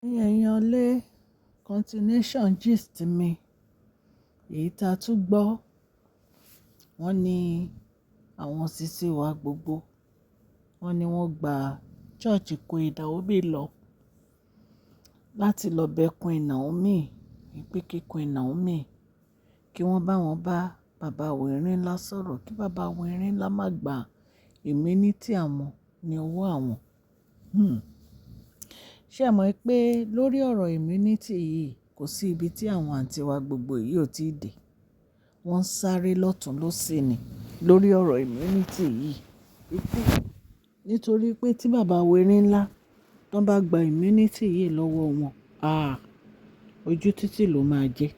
Èèyàn lé continuation gist mi èyí tá a tún gbọ́ wọ́n ní àwọn sisi wa gbogbo wọ́n ní wọ́n gba church Queen Naomi lọ láti lọ bẹ Queen Naomi wípé kí Queen Naomi kí wọ́n bá wọn bá bàbá Wẹ̀rínlá sọ̀rọ̀ kí bàbá Wẹ̀rínlá má gba immunity àwọn ní ọwọ́ àwọn. Ṣé ẹ mọ̀ pé lórí ọ̀rọ̀ immunity yìí kò sí ibi tí àwọn àǹtí wa gbogbo yìí ò tí ì dé. Wọ́n ń sáré lọ́tùn lósì ni lórí ọ̀rọ̀ immunity yìí. Nítorí pé tí bàbá Wẹ̀rínlá tán bá gba immunity yìí lọ́wọ́ wọn, ojú títì ló máa jẹ́.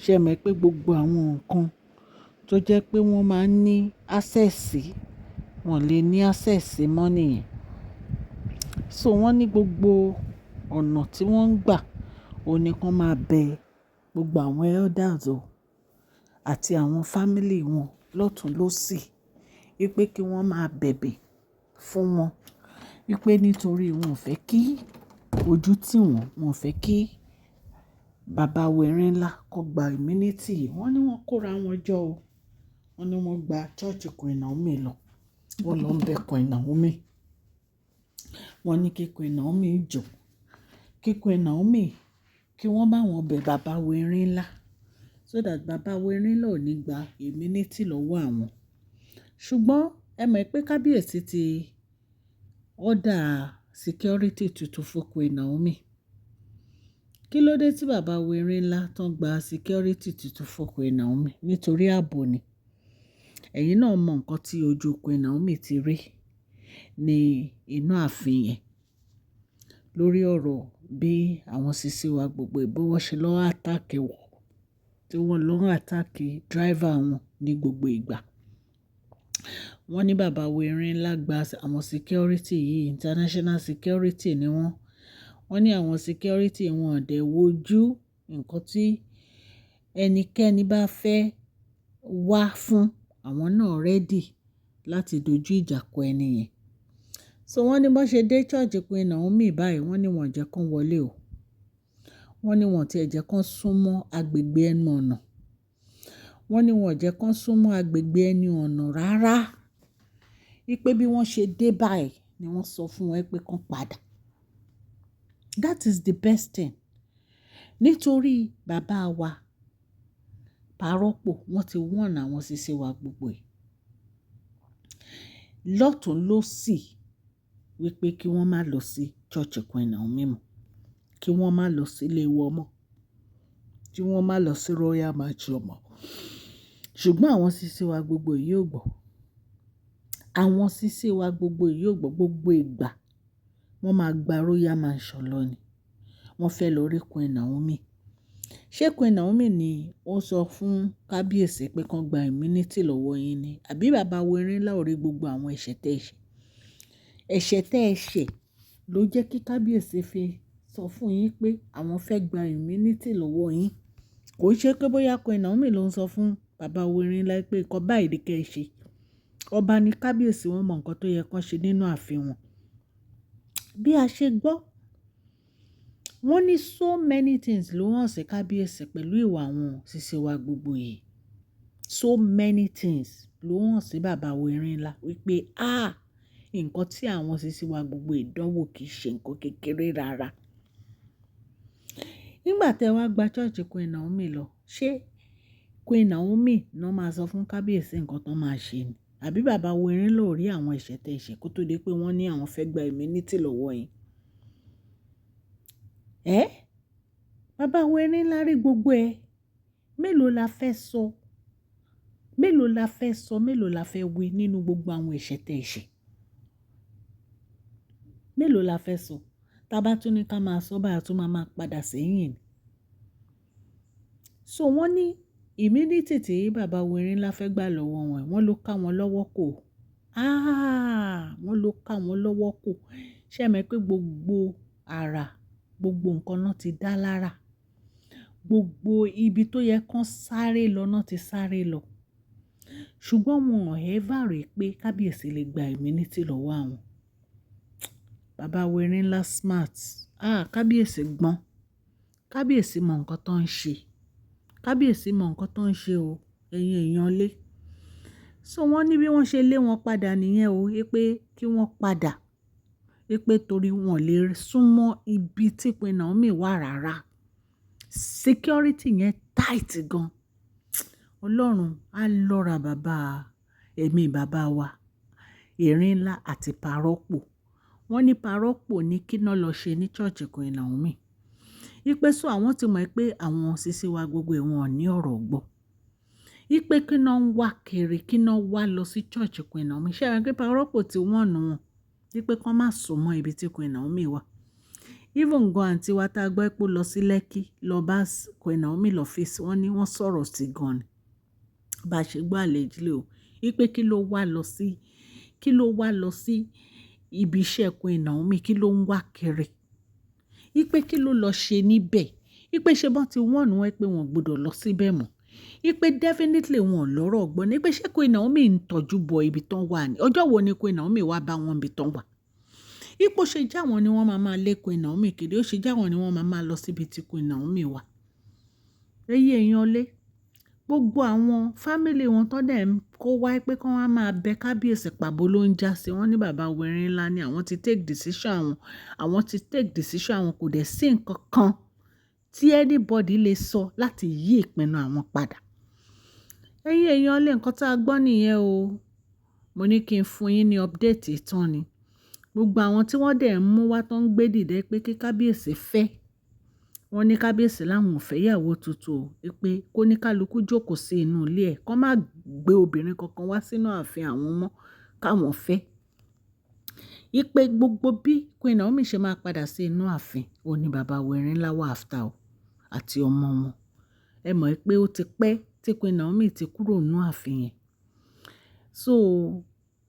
Ṣé ẹ mọ̀ pé gbogbo àwọn nǹkan tó jẹ́ pé wọ́n máa ń ní access sí, wọn lè ní access sí mọ́ nìyẹn. So wọ́n ní gbogbo ọ̀nà tí wọ́n ń gbà òun ní kán máa bẹ gbogbo àwọn elders o àti àwọn family wọn lọ́tùn lósì wípé kí wọ́n máa bẹ̀bẹ̀ fún wọn wípé nítorí wọn ò fẹ́ kí ojú tì wọ́n, wọn ò fẹ́ kí bàbá Wẹ̀rínlá kó gba immunity. Wọ́n ní wọ́n kóra wọn jọ o. Wọ́n ní wọ́n gba church Queen Naomi lọ. Wọ́n lọ ń bẹ Queen Naomi. Wọ́n ní kí Queen Naomi jọ̀, kí Queen Naomi kí wọ́n bá wọn bẹ bàbá Wẹ̀rínlá so that bàbá Wẹ̀rínlá ò ní gba immunity lọ́wọ́ àwọn. Ṣùgbọ́n ẹ mọ̀ pé kábíyèsí ti order security tuntun fún Queen Naomi. Kí ló dé tí bàbá Wẹ̀rínlá tán gba security tuntun fún Queen Naomi? Nítorí ààbò ni. Ẹ̀yin náà mọ nǹkan tí ojú Queen Naomi ti rí ní inú ààfin yẹn lórí ọ̀rọ̀ bí àwọn sisi wa gbogbo bí wọ́n ṣe lọ́ attack wọn, tí wọ́n lọ́ attack driver wọn ní gbogbo ìgbà. Wọ́n ní bàbá Wẹ̀rínlá gba àwọn security yìí, international security ni wọ́n. Wọ́n ní àwọn security wọn ò dẹ̀ wojú nǹkan tí ẹnikẹ́ni bá fẹ́ wá fún, àwọn náà ready láti dojú ìjà kọ ẹni yẹn. So wọ́n ní bó ṣe dé church Queen Naomi báyìí, wọ́n ní wọ́n jẹ́ kán wọlé o. Wọ́n ní wọ́n ti ẹ̀ jẹ́ kán súnmọ́ agbègbè ẹnu ọ̀nà. Wọ́n ní wọ́n jẹ́ kán súnmọ́ agbègbè ẹnu ọ̀nà rárá. Wípé bí wọ́n ṣe dé báyìí ni wọ́n sọ fún wọn pé kán padà. That is the best thing. Nítorí bàbá wa Parọ́pọ̀ wọ́n ti warn àwọn sisi wa gbogbo yìí lọ́tùn lósì wípé kí wọ́n má lọ sí church Queen Naomi mọ́, kí wọ́n má lọ sí ilé wọn mọ́, kí wọ́n má lọ sí Royal Mansion mọ́. Ṣùgbọ́n àwọn sisi wa gbogbo yìí ò gbọ́. Àwọn sisi wa gbogbo yìí ò gbọ́. Gbogbo ìgbà wọ́n máa gba Royal Mansion lọ ni. Wọ́n fẹ́ lọ rí Queen Naomi. Ṣé Queen Naomi ni ó sọ fún kábíyèsí pé kán gba immunity lọ́wọ́ yín ni? Àbí bàbá Wẹ̀rínlá ò rí gbogbo àwọn ẹ̀ṣẹ̀ tẹ́ ẹ ṣẹ̀? Ẹ̀ṣẹ̀ tẹ́ ẹ ṣẹ̀ ló jẹ́ kí kábíyèsí fi sọ fún yín pé àwọn fẹ́ gba immunity lọ́wọ́ yín. Kò ṣe pé bóyá Queen Naomi ló ń sọ fún bàbá Wẹ̀rínlá pé nǹkan báyìí ni kẹ́ ẹ ṣe. Ọba ni kábíyèsí, wọn mọ nǹkan tó yẹ kán ṣe nínú ààfin wọn. Bí a ṣe gbọ́, wọ́n ní so many things ló hàn sí kábíyèsí pẹ̀lú ìwà àwọn sisi wa gbogbo yìí. So many things ló hàn sí bàbá Wẹ̀rínlá wípé nǹkan tí àwọn sisi wa gbogbo ìdánwò kì í ṣe nǹkan kékeré rárá. Nígbà tẹ́ wá gba church Queen Naomi lọ, ṣé Queen Naomi náà máa sọ fún kábíyèsí nǹkan tó máa ṣe ni? Àbí bàbá Wẹ̀rínlá ò rí àwọn ẹ̀ṣẹ̀ tẹ́ ẹ ṣẹ̀ kó tó dé pé wọ́n ní àwọn fẹ́ gba immunity lọ́wọ́ yín? Bàbá Wẹ̀rínlá rí gbogbo ẹ̀. Mélòó la fẹ́ sọ? Mélòó la fẹ́ sọ? Mélòó la fẹ́ wí nínú gbogbo àwọn ẹ̀ṣẹ̀ tẹ́ ẹ ṣẹ̀? Mélòó la fẹ́ sọ? Tá bá tún ní ká máa sọ báyìí, a tún máa padà sẹ́yìn ni. So wọ́n ní immunity tí bàbá Wẹ̀rínlá fẹ́ gbà lọ́wọ́ wọn, wọ́n ló ká wọn lọ́wọ́ kò. Wọ́n ló ká wọn lọ́wọ́ kò. Ṣé ẹ mọ̀ pé gbogbo ara, gbogbo nǹkan náà ti dá lára. Gbogbo ibi tó yẹ kán sáré lọ náà ti sáré lọ. Ṣùgbọ́n wọn ò ever rí pé kábíyèsí lè gba immunity lọ́wọ́ àwọn. bàbá wẹ̀rin ńlá smart. Kábíyèsí gbọ́n. Kábíyèsí mọ nǹkan tó ń ṣe. Kábíyèsí mọ nǹkan tó ń ṣe o, ẹ̀yin èèyàn lé. So wọ́n ní bí wọ́n ṣe lé wọn padà nìyẹn o, pé kí wọ́n padà. Pé torí wọn lè súnmọ́ ibi tí Queen Naomi wà rárá. Security yẹn tight gan. Ọlọ́run á lọ́ra bàbá wa erin ńlá àti parọ́pò. Wọ́n ní parọ́pò ní kí náà lọ ṣe ní church Queen Naomi. Ipe so àwọn ti mọ̀ pé àwọn sisi wa gbogbo wọn ò ní ọ̀rọ̀ gbọ́. Ipe kí náà ń wá kiri, kí náà wá lọ sí church Queen Naomi. Ṣé àwọn pé parọ́pò ti wọ́n nù wọn? Ipe kán má sùn mọ́ ibi tí Queen Naomi wà. Even gan àǹtí wa tá a gbọ́ pé ó lọ sí Lẹ́kí lọ bá Queen Naomi lọ́fíìsì, wọ́n ní wọ́n sọ̀rọ̀ sí gan ni. Bá a ṣe gbọ́ àlejò o. Ipe kí ló wá lọ sí ibi iṣẹ́ Queen Naomi, kí ló ń wá kiri. Ipe kí ló lọ ṣe níbẹ̀. Ipe ṣe bọ́n ti wọ́n nù ẹ́ pé wọ́n gbọ́dọ̀ lọ síbẹ̀ mọ́. Ipe definitely wọn lọ́rọ̀ gbọ́ ní pé ṣé Queen Naomi ń tọ́jú bọ ibi tán wà ní. Ọjọ́ wo ni Queen Naomi wá bá wọn ibi tán wà. Ipò ṣe jáwọn ni wọ́n máa lé Queen Naomi kiri, ó ṣe jáwọn ni wọ́n máa lọ síbi tí Queen Naomi wà. Ẹ̀yin èèyàn lé. Gbogbo àwọn fámìlì wọn tó dẹ̀ ń kó wá pé kán wá máa bẹ kábíyèsí pàbó ló ń já sí. Wọ́n ní bàbá wẹ̀rin ńlá ni àwọn ti take decision àwọn kò dẹ̀ sí nǹkan kan tí anybody lè sọ láti yí ìpinnu àwọn padà. Ẹ̀yin èèyàn lé nǹkan tá a gbọ́ nìyẹn o. Mo ní kí n fún yín ní update ìtàn ni. Gbogbo àwọn tí wọ́n dẹ̀ ń mú wá tó ń gbé dìde pé kí kábíyèsí fẹ́. Wọ́n ní kábíyèsí láwọn ò fẹ́ ìyàwó tuntun o, pé kó ní kálukú jókòó sí inú ilé ẹ̀, kó má gbé obìnrin kankan wá sínú ààfin àwọn ọmọ káwọn fẹ́. Ipe gbogbo bí Queen Naomi ṣe máa padà sí inú ààfin, ó ní bàbá wẹ̀rin ńlá wà after o àti ọmọ wọn. Ẹ mọ̀ pé ó ti pẹ́ tí Queen Naomi ti kúrò nínú ààfin yẹn. So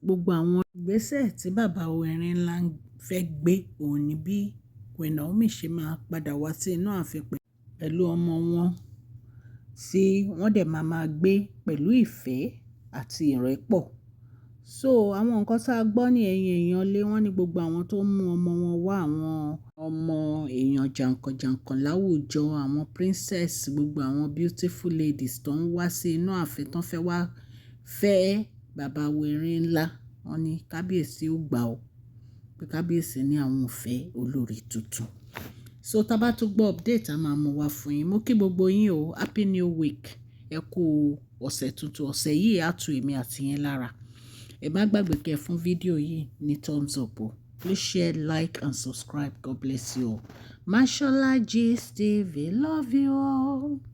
gbogbo àwọn ìgbésẹ̀ tí bàbá wẹ̀rin ńlá fẹ́ gbé òun ni bí Queen Naomi ṣe máa padà wá sí inú ààfin pẹ̀lú ọmọ wọn tí wọ́n dẹ̀ máa gbé pẹ̀lú ìfẹ́ àti ìrẹ́pọ̀. So àwọn nǹkan tá a gbọ́ ní ẹ̀yin èèyàn lé, wọ́n ní gbogbo àwọn tó mú ọmọ wọn wá, àwọn ọmọ èèyàn jàǹkànjàǹkàn láwùjọ, àwọn princess, gbogbo àwọn beautiful ladies tó ń wá sí inú ààfin tó ń fẹ́ wá fẹ́ bàbá wẹ̀rin ńlá. Wọ́n ní kábíyèsí ó gbà ó. Pé kábíyèsí ní àwọn ò fẹ́ olórí tuntun. So tá bá tún gbọ́ update a máa mú wá fún yín. Mo kí gbogbo yín o, happy new week. Ẹ kú ọ̀sẹ̀ tuntun. Ọ̀sẹ̀ yìí á tu èmi àti yín lára. Ẹ má gbàgbé kẹ́ fún fídíò yìí ní thumbs up o. Please share, like and subscribe. God bless you all. Mashola Gist TV, love you all.